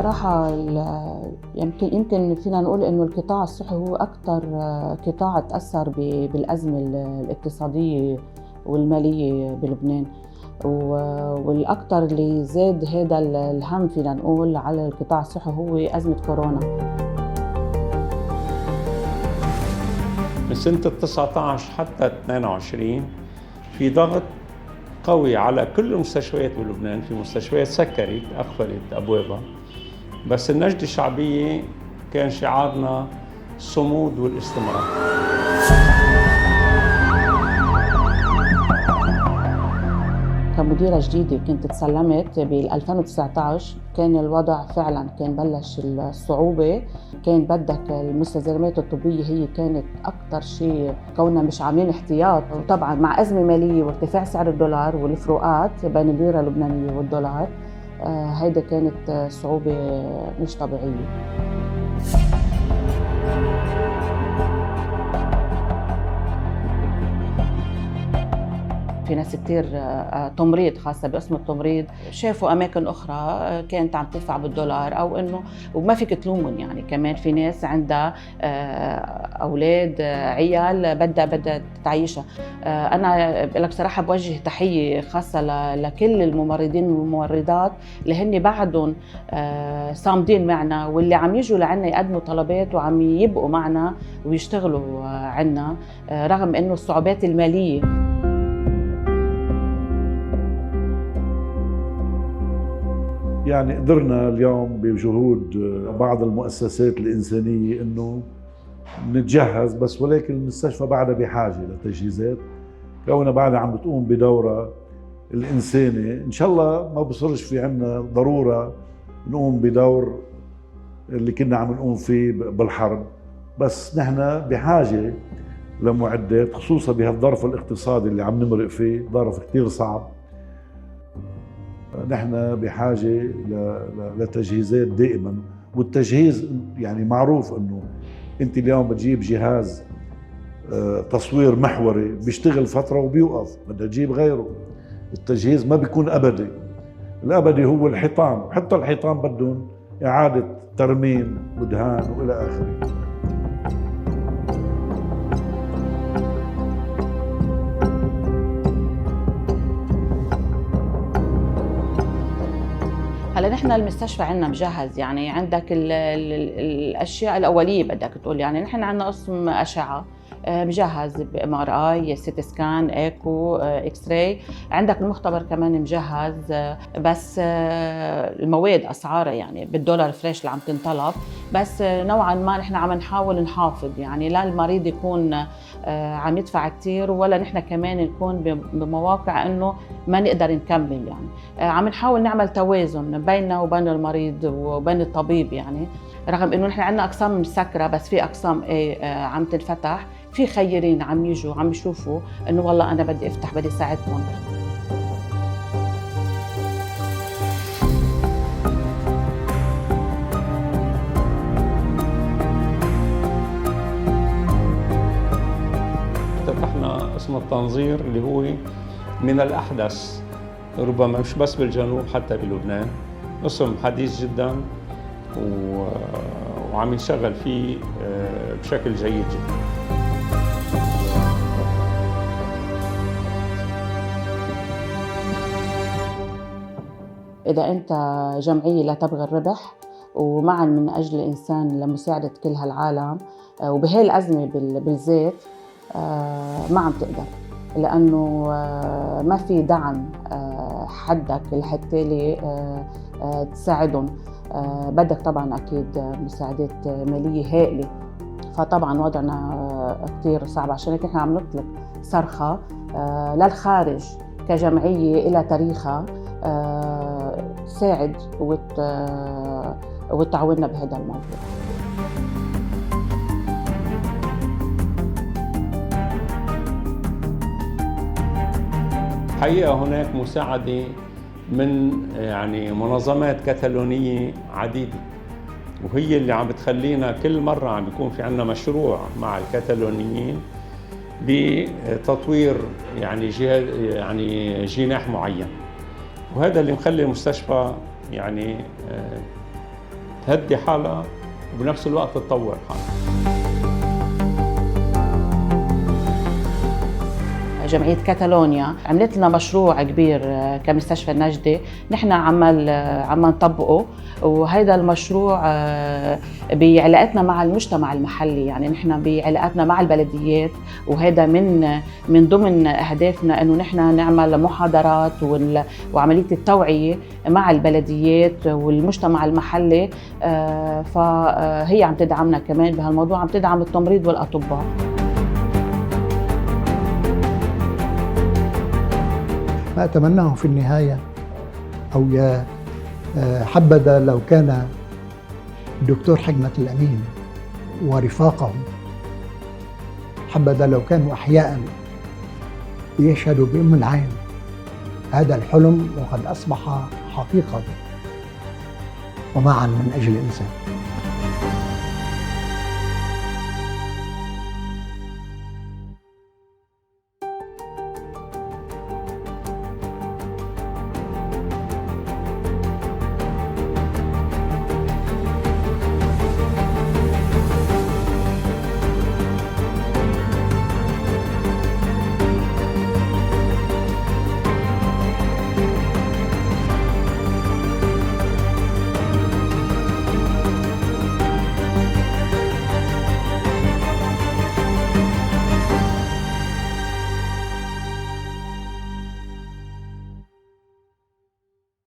بصراحة يمكن فينا نقول إنه القطاع الصحي هو أكثر قطاع تأثر بالأزمة الاقتصادية والمالية بلبنان، والأكثر اللي زاد هذا الهم فينا نقول على القطاع الصحي هو أزمة كورونا. من سنة 19 حتى 22 في ضغط قوي على كل المستشفيات بلبنان. في مستشفيات سكرت أقفلت أبوابها، بس النجدة الشعبية كان شعارنا الصمود والاستمرار. كمديرة جديدة كنت تسلمت بال 2019، كان الوضع فعلا كان بلش الصعوبة، كان بدك المستلزمات الطبية هي كانت أكثر شيء، كوننا مش عاملين احتياط، وطبعا مع أزمة مالية وارتفاع سعر الدولار والفروقات بين الليرة اللبنانية والدولار، هيدا كانت صعوبة مش طبيعية. في ناس كتير تمريض خاصة باسم التمريض شافوا أماكن أخرى كانت عم تدفع بالدولار، أو إنه وما فيك تلومهم يعني. كمان في ناس عندها أولاد عيال بدها تعيشها. أنا لك صراحة بوجه تحية خاصة لكل الممرضين والممرضات اللي هن بعدهم صامدين معنا، واللي عم يجوا لعنا يقدموا طلبات وعم يبقوا معنا ويشتغلوا عنا رغم إنه الصعوبات المالية. يعني قدرنا اليوم بجهود بعض المؤسسات الإنسانية إنه نتجهز، بس ولكن المستشفى بعدها بحاجة لتجهيزات، كونها بعدها عم بتقوم بدورها الإنساني. إن شاء الله ما بصيرش في عنا ضرورة نقوم بدور اللي كنا عم نقوم فيه بالحرب، بس نحن بحاجة لمعدات، خصوصا بهالظرف الاقتصادي اللي عم نمرق فيه، ظرف كتير صعب. نحن بحاجة لتجهيزات دائما، والتجهيز يعني معروف انه انت اليوم بتجيب جهاز تصوير محوري بيشتغل فترة وبيوقف، بدها تجيب غيره. التجهيز ما بيكون ابدي، الابدي هو الحيطان، وحتى الحيطان بدهم اعادة ترميم ودهان والى اخره. هلا نحن المستشفى عندنا مجهز، يعني عندك الاشياء الاوليه بدك تقول، يعني نحن عندنا قسم اشعه مجهز بMRI، سيتي سكان، ايكو، اكس راي، عندك المختبر كمان مجهز، بس المواد اسعارها يعني بالدولار فريش اللي عم تنطلب، بس نوعا ما نحن عم نحاول نحافظ، يعني لا المريض يكون عم يدفع كثير ولا نحن كمان نكون بمواقع انه ما نقدر نكمل. يعني عم نحاول نعمل توازن بيننا وبين المريض وبين الطبيب، يعني رغم انه نحن عندنا اقسام مسكره، بس في اقسام عم تنفتح، في خيرين عم يجوا عم يشوفوا انه والله انا بدي افتح، بدي ساعدكم. فتحنا قسم التنظير اللي هو من الأحدث ربما مش بس بالجنوب، حتى بلبنان. قسم حديث جدا وعم يشتغل فيه بشكل جيد جدا. إذا أنت جمعية لا تبغي الربح ومعا من أجل الإنسان لمساعدة كل هالعالم وبهي الأزمة بالذات، ما عم تقدر، لأنه ما في دعم حدك لحتى تساعدهم. بدك طبعا أكيد مساعدات مالية هائلة، فطبعا وضعنا كتير صعب. عشان هيك نحن عم نطلق صرخة للخارج كجمعية إلى تاريخها تساعد وتعاوننا بهذا الموضوع. حقيقة هناك مساعدة من يعني منظمات كتالونية عديدة، وهي اللي عم بتخلينا كل مرة عم بيكون في عنا مشروع مع الكتالونيين بتطوير يعني جناح معين، وهذا اللي مخلي المستشفى يعني تهدي حالها وبنفس الوقت تطور حالها. جمعية كاتالونيا عملت لنا مشروع كبير كمستشفى النجدة، نحن عم نطبقه، وهذا المشروع بعلاقتنا مع المجتمع المحلي، يعني نحن بعلاقتنا مع البلديات، وهذا من ضمن أهدافنا إنه نحن نعمل محاضرات وعملية التوعية مع البلديات والمجتمع المحلي. فهي عم تدعمنا كمان بهالموضوع، عم تدعم التمريض والأطباء. ما أتمناه في النهاية أو يا حبذا لو كان الدكتور حكمة الأمين ورفاقه، حبذا لو كانوا أحياء يشهدوا بأم العين هذا الحلم وقد أصبح حقيقة، ومعا من أجل الإنسان.